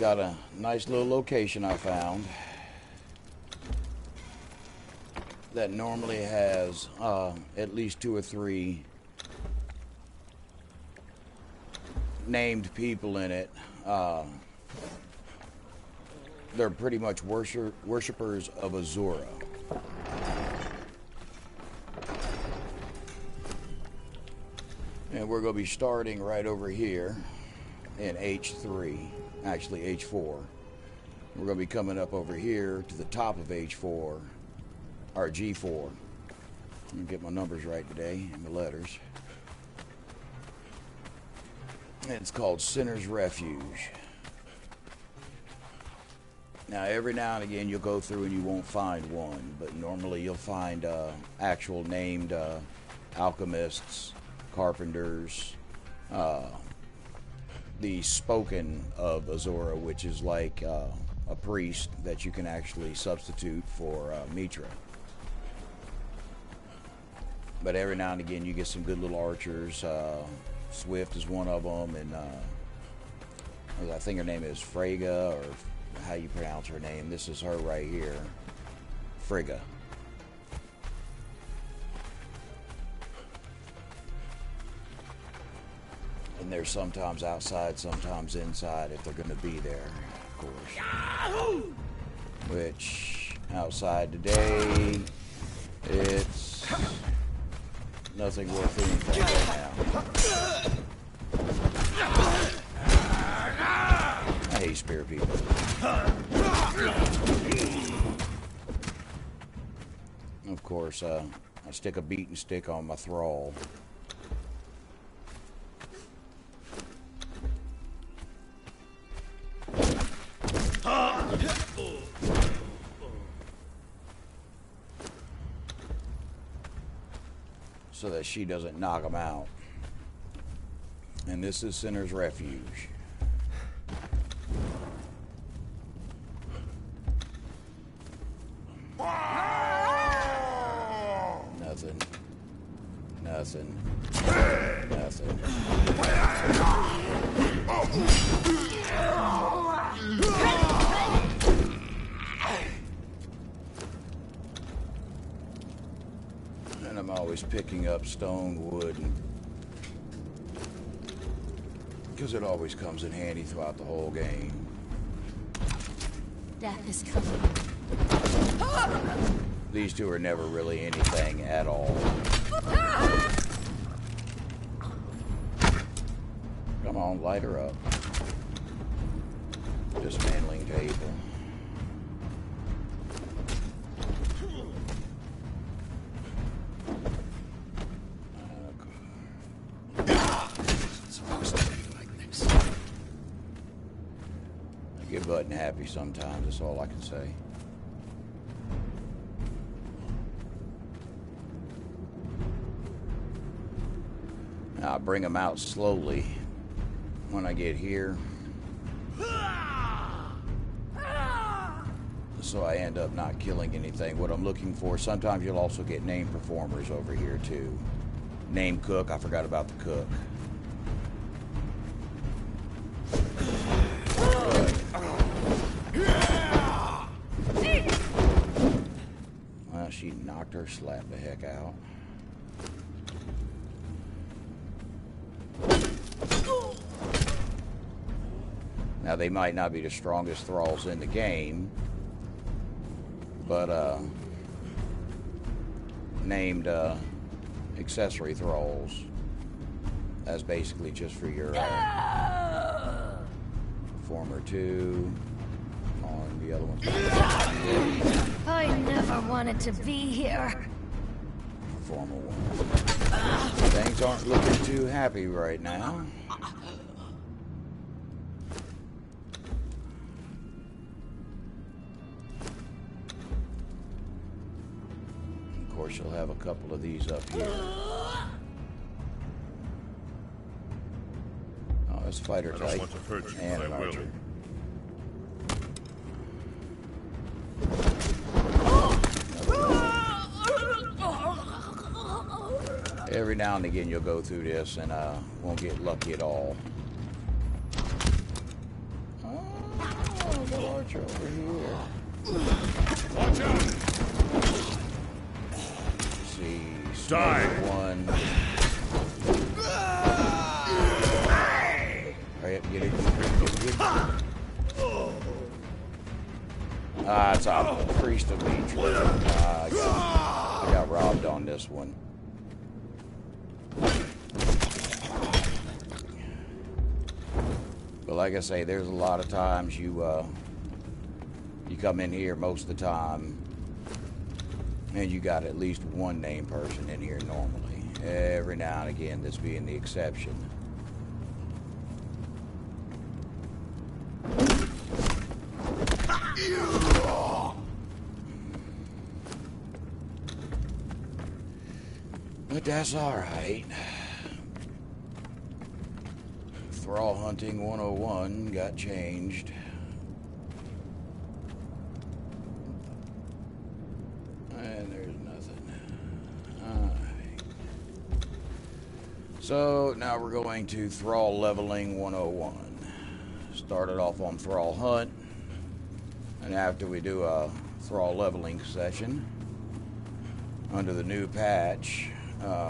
got a nice little location I found that normally has at least 2 or 3 named people in it. They're pretty much worshippers of Azura. And we're going to be starting right over here in H3, actually H4. We're going to be coming up over here to the top of H4, or G4. Let me get my numbers right today and the letters. And it's called Sinner's Refuge. Now, every now and again, you'll go through and you won't find one, but normally you'll find actual named alchemists, carpenters, the spoken of Azura, which is like a priest that you can actually substitute for Mitra. But every now and again, you get some good little archers. Swift is one of them, and I think her name is Freyga, or how you pronounce her name. This is her right here, Frigga. And they're sometimes outside, sometimes inside, if they're going to be there, of course. Yahoo! Which, outside today, it's nothing worth anything right now. I hate spear people. Of course, I stick a beating stick on my thrall. So that she doesn't knock them out. And this is Sinner's Refuge. Nothing. Nothing. Nothing. And I'm always picking up stone, wood, because it always comes in handy throughout the whole game. Death is coming. These two are never really anything at all. Come on, light her up. Dismantling table. I get button happy sometimes, that's all I can say. I bring them out slowly when I get here, so I end up not killing anything. What I'm looking for, sometimes you'll also get named performers over here too. Name cook, I forgot about the cook. Well, she knocked her slap the heck out. Now, they might not be the strongest thralls in the game, but named accessory thralls. That's basically just for your former 2. On the other one. I never wanted to be here. Former 1. Things aren't looking too happy right now. Of course, you'll have a couple of these up here. Oh, it's fighter type and an archer. Every now and again, you'll go through this and won't get lucky at all. got Archer over here. Watch out! Let's see. Die. One. Hurry up, get it. It's a priest of Detroit. I got robbed on this one. But like I say, there's a lot of times you come in here most of the time, and you got at least one named person in here normally. Every now and again, this being the exception. But that's alright. Thrall Hunting 101 got changed. And there's nothing. Alright. So now we're going to Thrall Leveling 101. Started off on Thrall Hunt. And after we do a Thrall Leveling session, under the new patch,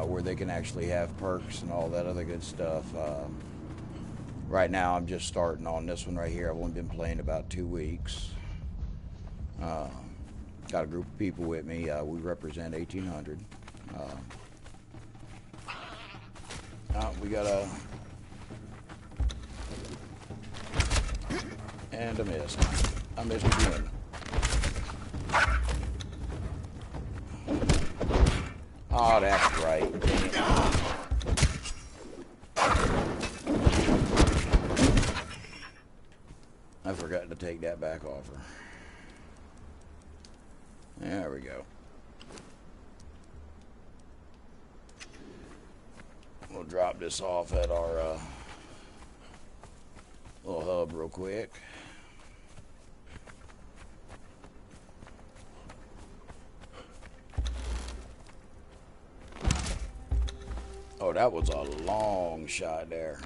where they can actually have perks and all that other good stuff. Right now I'm just starting on this one right here. I've only been playing about 2 weeks. Got a group of people with me. We represent 1800. We got a... And a miss. I missed again. Oh, that's right. I forgot to take that back off her. There we go. We'll drop this off at our little hub real quick. Oh, that was a long shot there.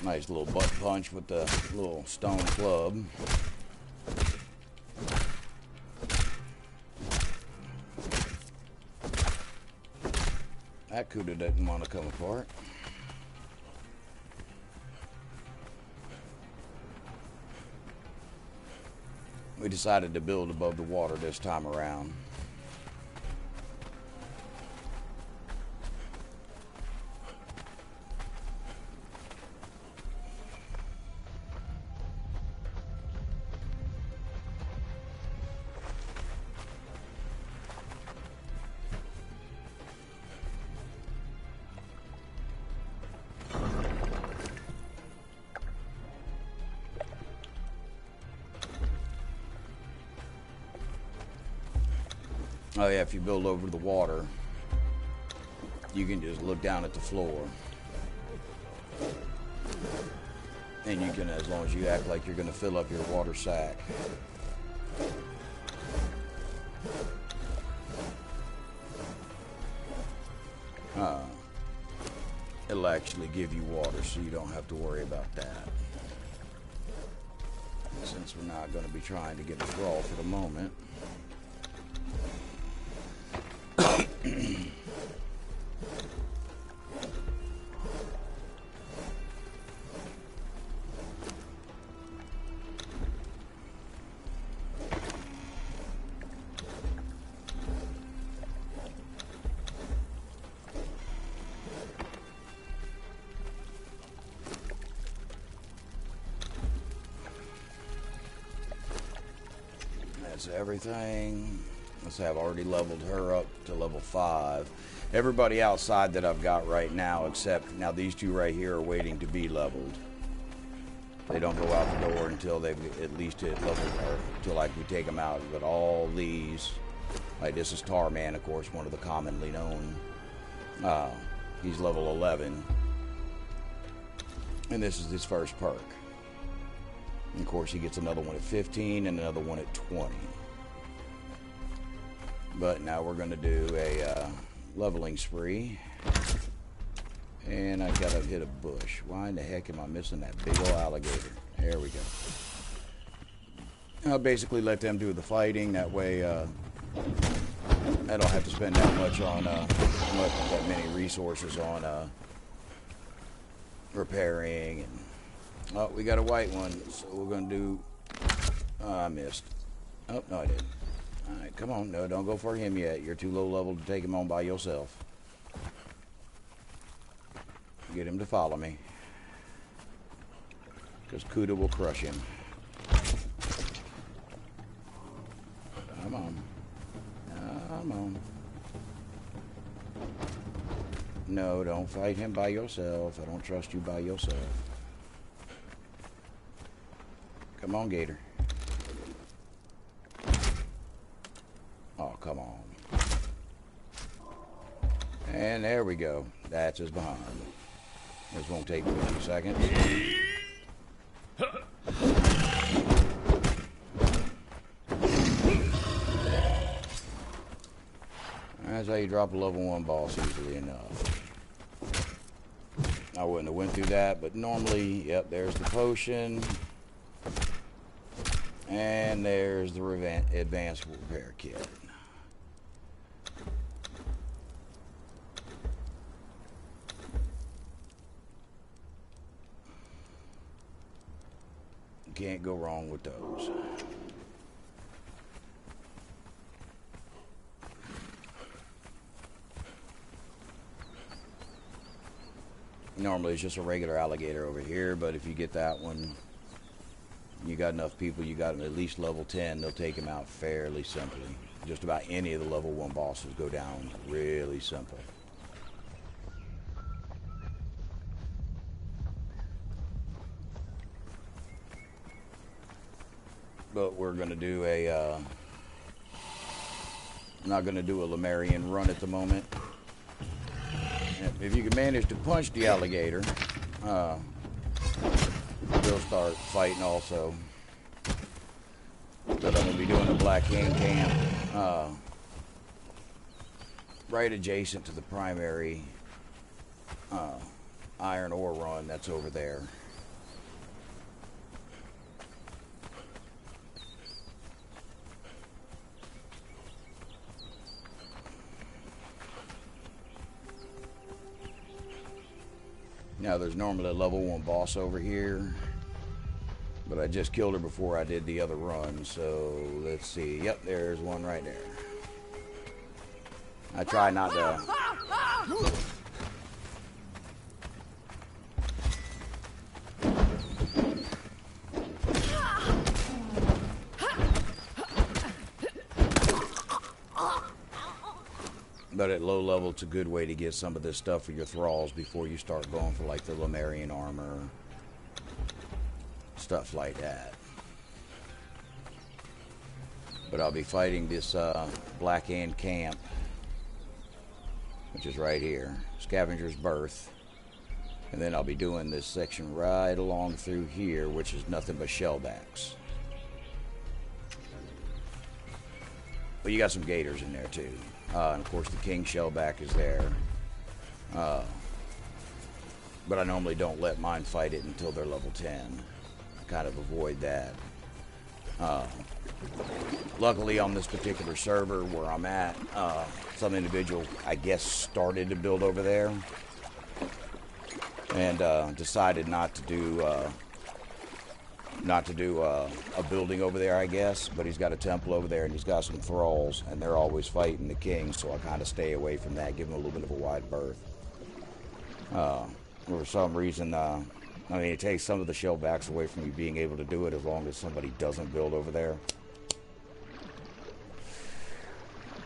Nice little butt punch with the little stone club. That Cuda didn't want to come apart. We decided to build above the water this time around. Oh yeah, if you build over the water, you can just look down at the floor. And you can, as long as you act like you're going to fill up your water sack. It'll actually give you water, so you don't have to worry about that. Since we're not going to be trying to get a thrall for the moment. That's everything. Let's say I've already leveled her up to level 5. Everybody outside that I've got right now, except now these two right here are waiting to be leveled. They don't go out the door until they've at least hit level, or until like we take them out. But all these, like this is Tarman, of course, one of the commonly known. He's level 11, and this is his first perk. And of course, he gets another one at 15 and another one at 20. But now we're going to do a leveling spree. And I gotta hit a bush. Why in the heck am I missing that big old alligator? There we go. I'll basically let them do the fighting. That way, I don't have to spend that much on that many resources on repairing. And oh, we got a white one, so we're gonna do. I missed. Oh no, I didn't. All right, come on. No, don't go for him yet. You're too low level to take him on by yourself. Get him to follow me, because Kuda will crush him. Come on. Come on. No, don't fight him by yourself. I don't trust you by yourself. Come on, Gator. Oh, come on. And there we go. That's his behind. This won't take me a few seconds. That's how you drop a level 1 boss easily enough. I wouldn't have went through that, but normally, yep, there's the potion. And there's the advanced repair kit. Can't go wrong with those. Normally it's just a regular alligator over here, but if you get that one, you got enough people, you got them at least level 10, they'll take him out fairly simply. Just about any of the level 1 bosses go down really simple. But we're going to do a, not going to do a Lemurian run at the moment. If you can manage to punch the alligator, they'll start fighting also. But I'm going to be doing a Black Hand camp right adjacent to the primary iron ore run that's over there. Now there's normally a level 1 boss over here, but I just killed her before I did the other run, so let's see. Yep, there's one right there. I try not to... But at low level, it's a good way to get some of this stuff for your thralls before you start going for like the Lemurian armor, stuff like that. But I'll be fighting this Black Hand camp, which is right here, Scavenger's Berth, and then I'll be doing this section right along through here, which is nothing but shellbacks. But you got some gators in there too. And of course the king shellback is there. But I normally don't let mine fight it until they're level 10. I kind of avoid that. Luckily on this particular server where I'm at, some individual, I guess, started to build over there. And decided not to do a building over there, I guess, but he's got a temple over there and he's got some thralls and they're always fighting the king, so I kind of stay away from that, give him a little bit of a wide berth. For some reason, I mean, it takes some of the shellbacks away from you being able to do it as long as somebody doesn't build over there.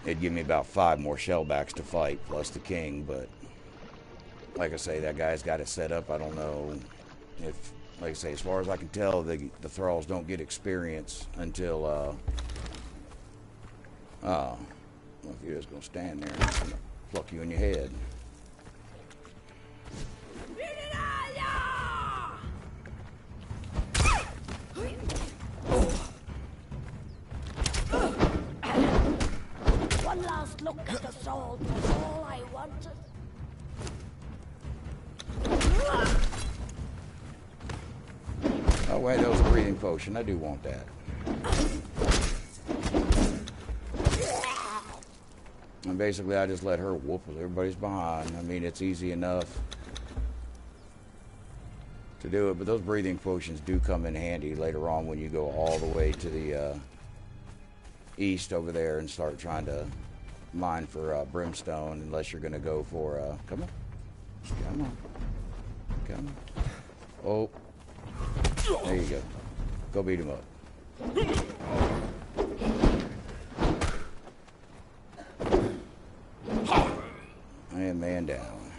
It'd give me about 5 more shellbacks to fight, plus the king, but like I say, that guy's got it set up. I don't know if... Like I say, as far as I can tell, the thralls don't get experience until, well, if you're just going to stand there, I'm going to pluck you in your head. One last look at the soul was all I wanted. Oh wait, that was a breathing potion. I do want that. And basically I just let her whoop with everybody's behind. I mean, it's easy enough to do it, but those breathing potions do come in handy later on when you go all the way to the east over there and start trying to mine for brimstone, unless you're going to go for come on, come on, come on. Oh, there you go. Go beat him up. And man down.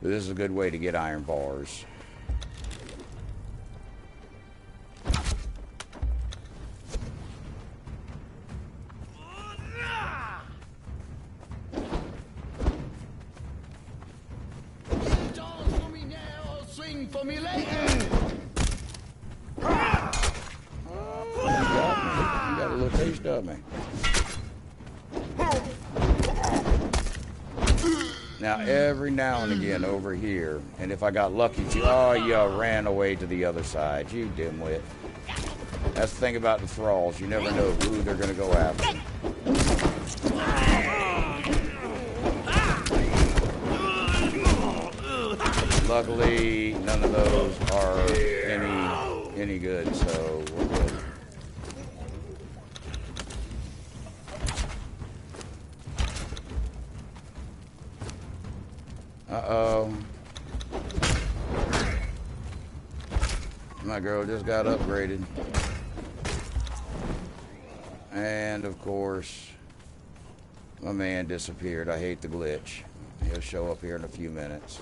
This is a good way to get iron bars. For me later. You got a little taste of me. Now, every now and again over here, and if I got lucky too, oh, you ran away to the other side, you dimwit. That's the thing about the thralls, you never know who they're going to go after. Luckily, none of those are any good, so we're good. Uh-oh. My girl just got upgraded. And, of course, my man disappeared. I hate the glitch. He'll show up here in a few minutes.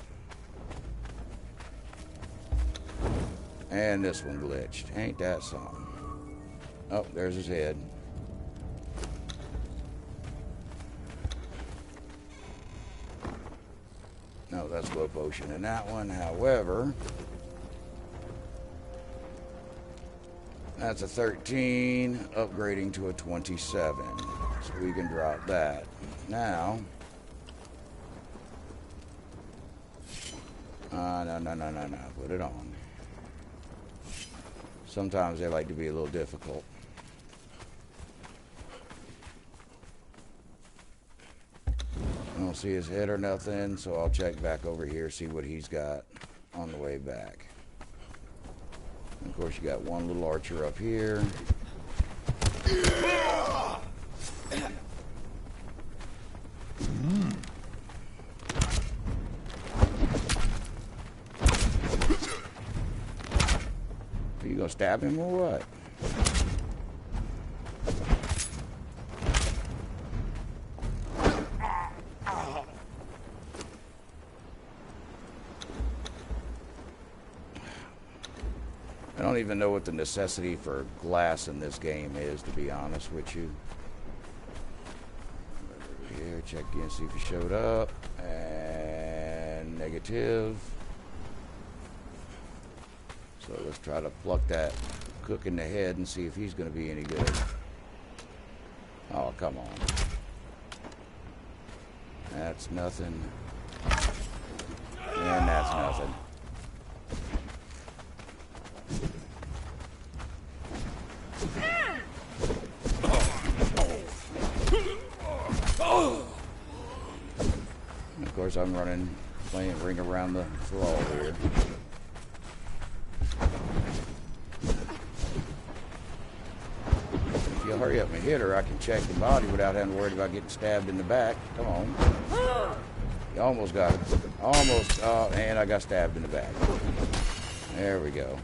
And this one glitched. Ain't that something? Oh, there's his head. No, that's glow potion in that one. However, that's a 13, upgrading to a 27. So we can drop that. Now, no. Put it on. Sometimes they like to be a little difficult. I don't see his head or nothing, so I'll check back over here, see what he's got on the way back. And of course, you got one little archer up here. Are you gonna stab him or what? I don't even know what the necessity for glass in this game is, to be honest with you. Over here, check in, see if he showed up. And negative. So let's try to pluck that cook in the head and see if he's going to be any good. Oh, come on. That's nothing. And that's nothing. And of course, I'm playing ring around the thrall here. If you hurry up and hit her, I can check the body without having to worry about getting stabbed in the back. Come on. You almost got it. Almost. And I got stabbed in the back. There we go.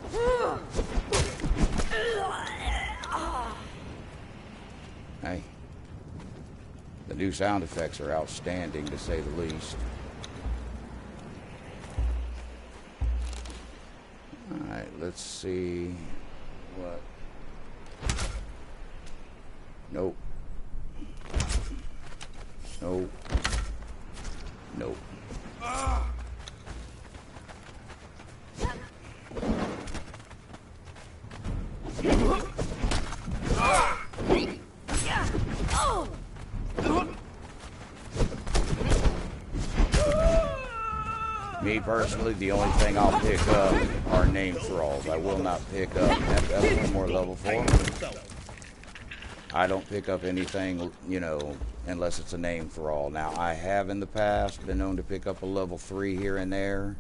Hey. The new sound effects are outstanding, to say the least. Alright, let's see what. Nope. Nope. Nope. Me personally, the only thing I'll pick up are name thralls. I will not pick up. That's one more level 4. I don't pick up anything, you know, unless it's a name thrall. Now, I have in the past been known to pick up a level 3 here and there,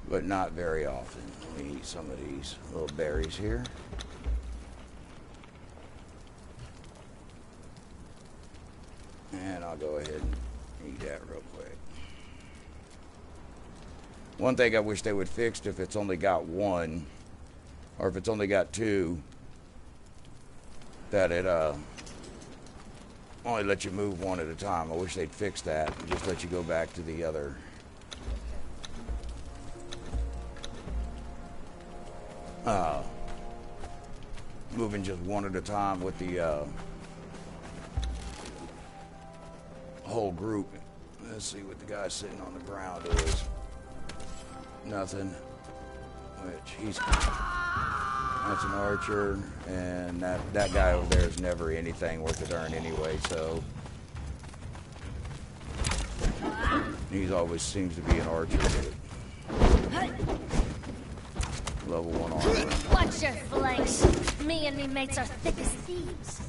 but not very often. Let me eat some of these little berries here. And I'll go ahead and eat that real quick. One thing I wish they would fix, if it's only got 1, or if it's only got 2, that it only let you move 1 at a time. I wish they'd fix that and just let you go back to the other. Moving just 1 at a time with the whole group. Let's see what the guy sitting on the ground is. Nothing. Which he's... That's an archer, and that guy over there is never anything worth a darn anyway, so... He's always seems to be an archer. Level 1 armor. Watch your flanks. Me and me mates are thick as thieves.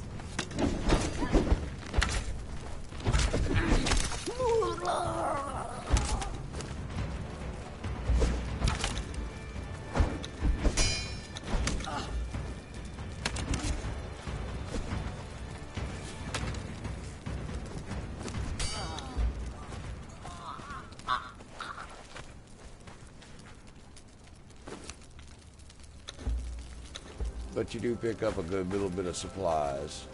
But you do pick up a good little bit of supplies.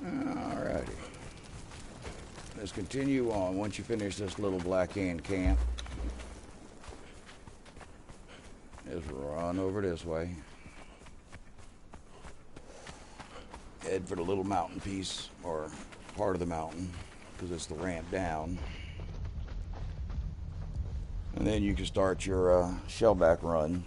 Alrighty. Let's continue on. Once you finish this little black ant camp, just run over this way. Head for the little mountain piece, or part of the mountain, because it's the ramp down. And then you can start your shellback run.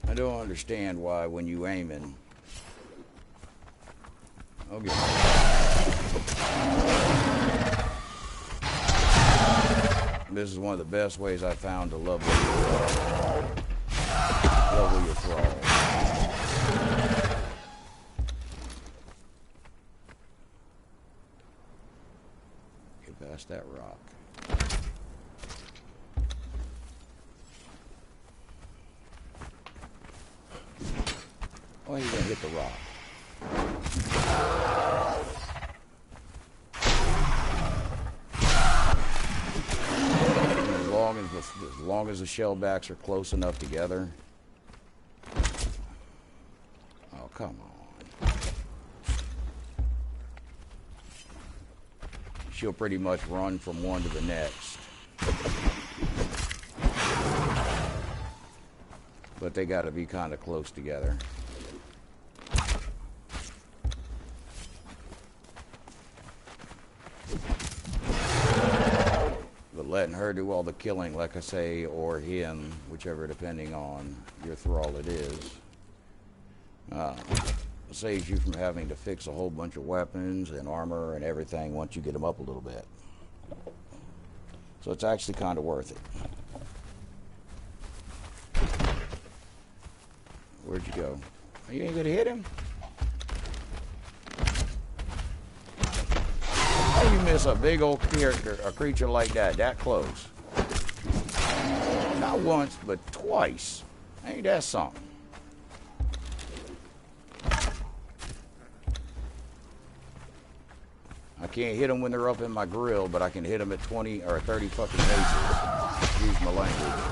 I don't understand why when you aiming. Okay. This is one of the best ways I found to level your thrall. Get past that rock. Oh, you're gonna hit the rock. As long as the shellbacks are close enough together. Oh, come on. She'll pretty much run from one to the next. But they gotta be kind of close together. Letting her do all the killing, like I say, or him, whichever, depending on your thrall it is, saves you from having to fix a whole bunch of weapons and armor and everything once you get them up a little bit. So it's actually kind of worth it. Where'd you go? You ain't gonna hit him? How you miss a big old character, a creature like that close? Not once, but twice. Ain't that something? I can't hit them when they're up in my grill, but I can hit them at 20 or 30 fucking paces. Excuse my language.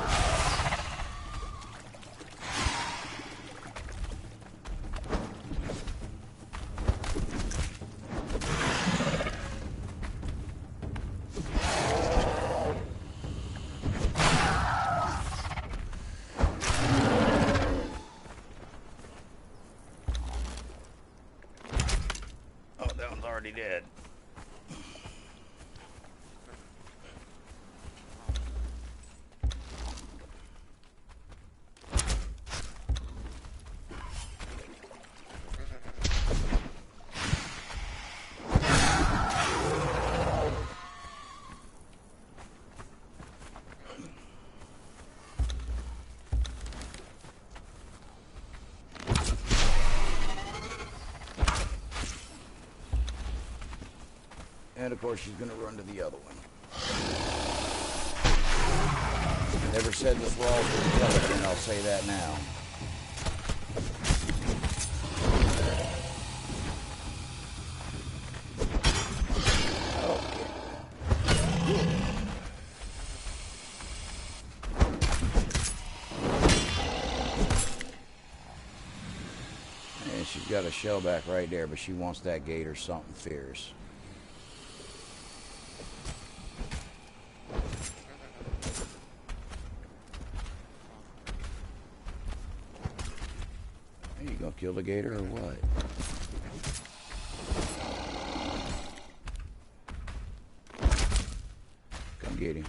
already dead. And of course she's going to run to the other one. Never said this was all for television, I'll say that now. And she's got a shellback right there, but she wants that gate or something fierce. Kill the gator or what? Come get him.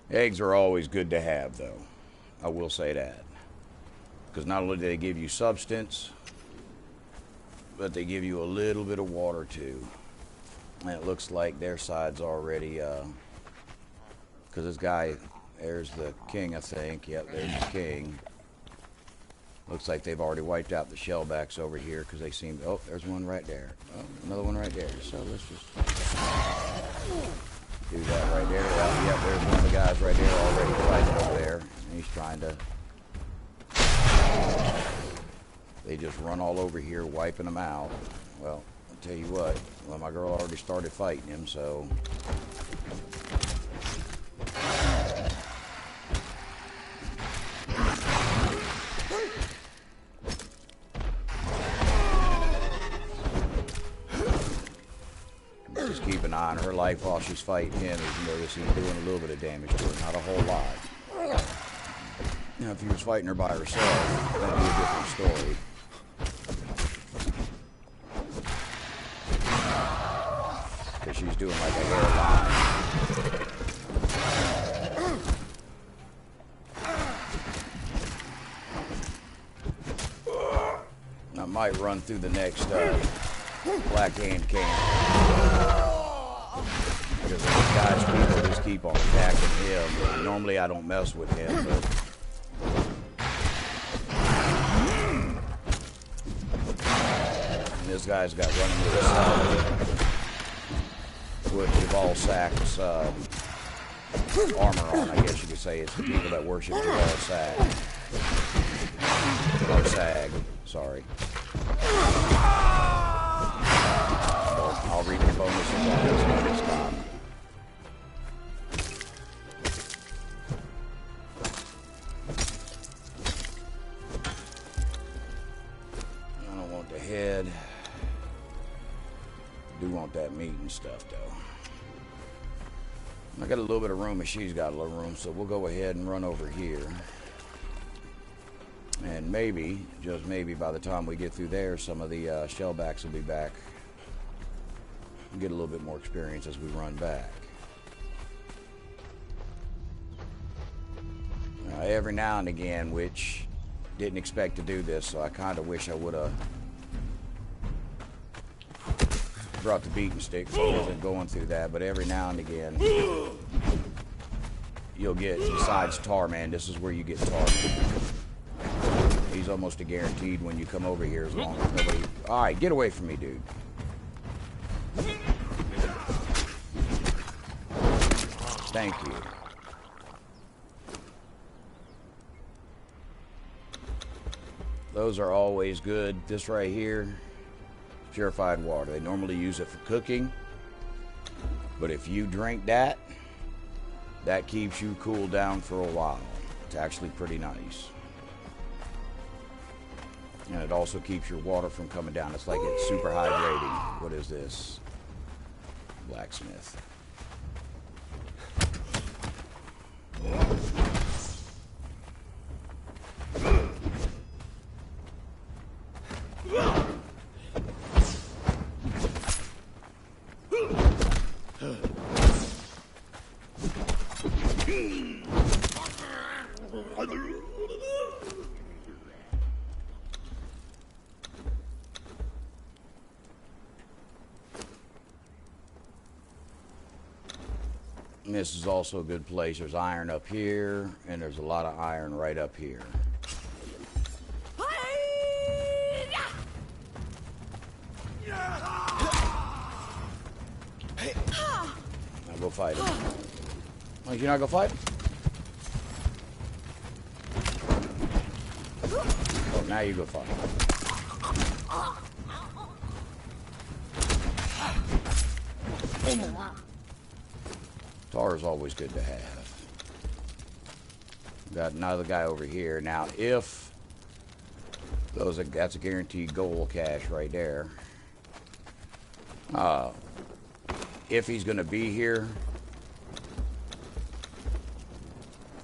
Eggs are always good to have, though. I will say that. Because not only do they give you substance, but they give you a little bit of water, too. And it looks like their side's already, because this guy, there's the king, I think. Yep, there's the king. Looks like they've already wiped out the shellbacks over here because they seem, oh, there's one right there. Oh, another one right there. So let's just do that right there. Yep, there's one of the guys right there already fighting over there. And he's trying to, they just run all over here, wiping them out. Well, tell you what, well, my girl already started fighting him, so just keep an eye on her life while she's fighting him. As you notice, he's doing a little bit of damage to her, not a whole lot. Now, if he was fighting her by herself, that'd be a different story. She's doing like a hairline. I might run through the next black hand can. Because those guys, people just keep on attacking him. Normally I don't mess with him, but and this guy's got running with his with Jabal Sack's armor on, I guess you could say. It's the people that worship Jabal Sack. Or Sag, sorry. I'll read the bonuses on this one this time. I don't want the head. Do want that meat and stuff, though. I got a little bit of room, and she's got a little room, so we'll go ahead and run over here. And maybe, just maybe, by the time we get through there, some of the shellbacks will be back. We'll get a little bit more experience as we run back. Every now and again, which didn't expect to do this, so I kind of wish I would have brought the beating stick so I wasn't going through that, but every now and again you'll get, besides Tarman, this is where you get Tarman. He's almost a guaranteed when you come over here, as long as nobody... Alright, get away from me, dude. Thank you. Those are always good. This right here, purified water. They normally use it for cooking, but if you drink that, that keeps you cool down for a while. It's actually pretty nice. And it also keeps your water from coming down. It's like it's super hydrating. What is this? Blacksmith. This is also a good place. There's iron up here, and there's a lot of iron right up here. Now go fight him. Oh, you're not gonna fight him? Oh, now you go fight him. Tar is always good to have. Got another guy over here. Now, if that's a guaranteed gold cache right there. If he's going to be here,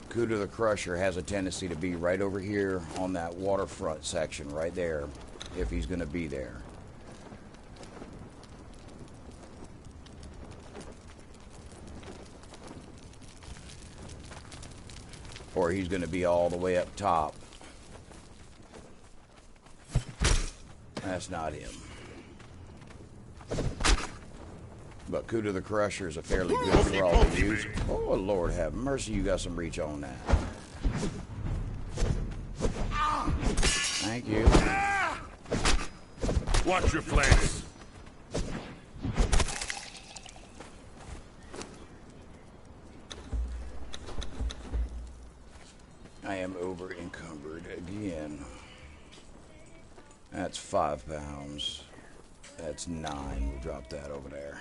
Kuda the Crusher has a tendency to be right over here on that waterfront section right there, if he's going to be there. Or he's going to be all the way up top. That's not him. But Kuda the Crusher is a fairly good thrall to use. Oh, Lord have mercy, you got some reach on that. Thank you. Watch your flanks. I am over encumbered again. That's 5 pounds. That's 9. We'll drop that over there.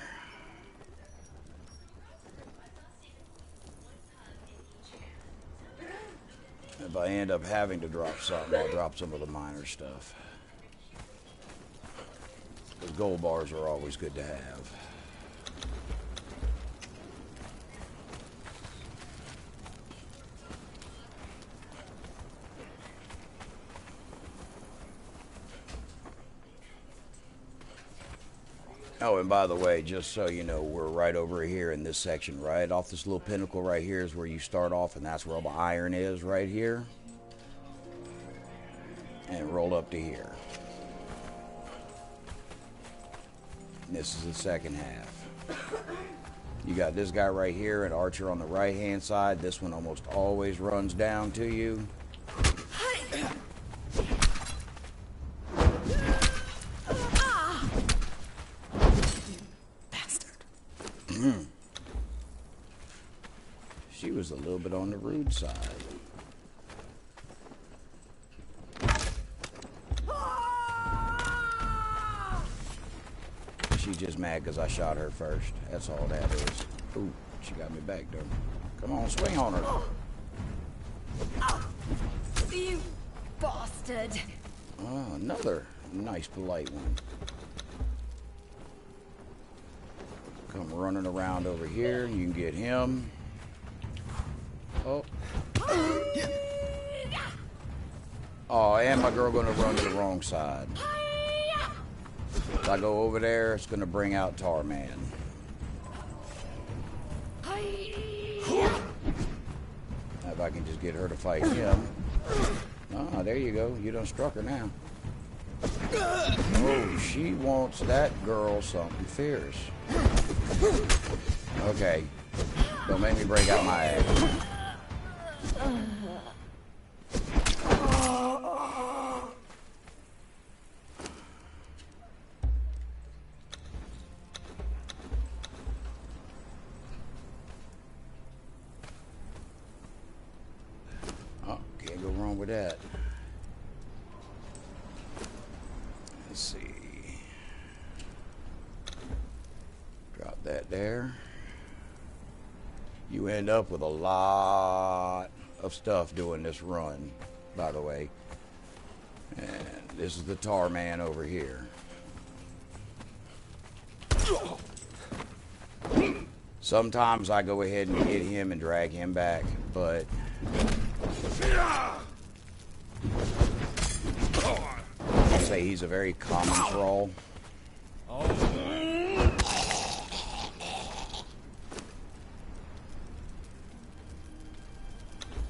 If I end up having to drop something, I'll drop some of the minor stuff. Because gold bars are always good to have. Oh, and by the way, just so you know, we're right over here in this section, right off this little pinnacle right here is where you start off, and that's where all the iron is right here. And roll up to here. And this is the second half. You got this guy right here, and Archer on the right-hand side. This one almost always runs down to you. She was a little bit on the rude side. She's just mad because I shot her first. That's all that is. Ooh, she got me back there. Come on, swing on her. You bastard. Oh, another nice, polite one. Come running around over here. You can get him. Oh. Oh, and my girl gonna run to the wrong side. If I go over there, it's gonna bring out Tarman. If I can just get her to fight him. Ah, there you go. You done struck her now. Oh, she wants that girl something fierce. Okay. Don't make me break out my axe. Oh, can't go wrong with that. Let's see. Drop that there. You end up with a lot of stuff doing this run, by the way. And this is the tar man over Sometimes I go ahead and get him and drag him back, but I'll say he's a very common thrall.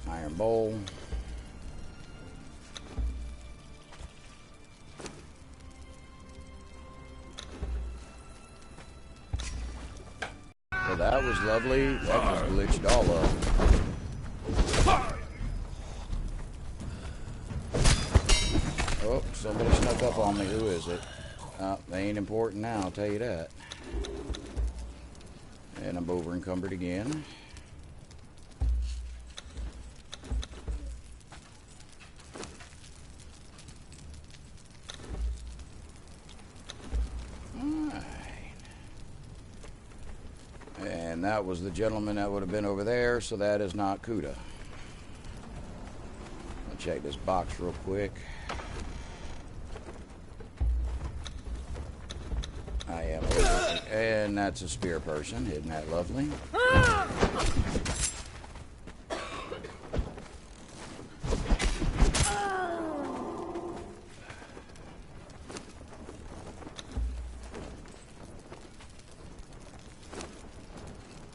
Iron bowl. So that was lovely. That just glitched all up. Oh, somebody snuck up on me. Who is it? They ain't important now, I'll tell you that. And I'm over encumbered again. And that was the gentleman that would have been over there, so that is not Kuda. I'll check this box real quick. I am over, and that's a spear person. Isn't that lovely?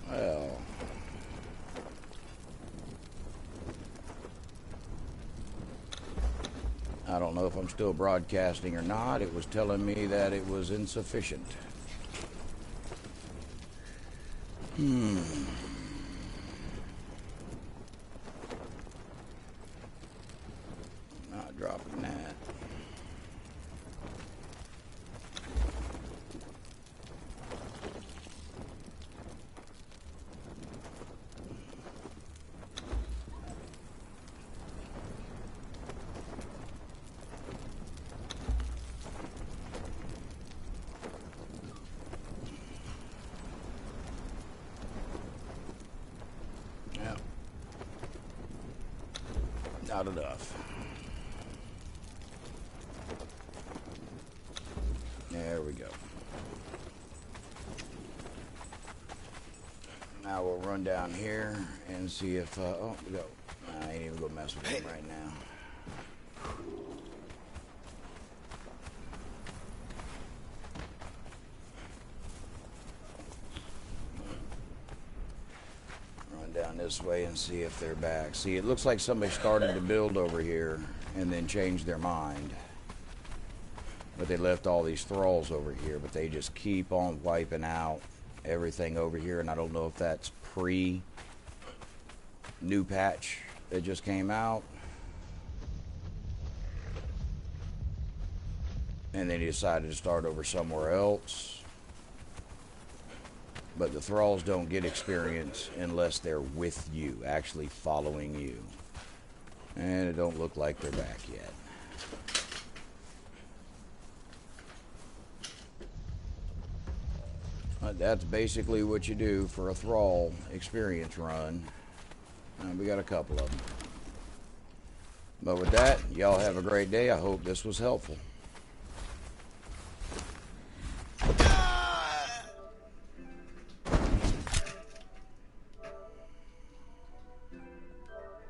Well, I don't know if I'm still broadcasting or not. It was telling me that it was insufficient. Not dropping that. Not enough. There we go. Now we'll run down here and see if, oh, we go. I ain't even gonna mess with him right now. Down this way and see if they're back. See, it looks like somebody started to build over here and then changed their mind. But they left all these thralls over here, but they just keep on wiping out everything over here, and I don't know if that's pre-new patch that just came out. And then he decided to start over somewhere else. But the thralls don't get experience unless they're with you, actually following you. And it don't look like they're back yet. But that's basically what you do for a thrall experience run. And we got a couple of them. But with that, y'all have a great day. I hope this was helpful.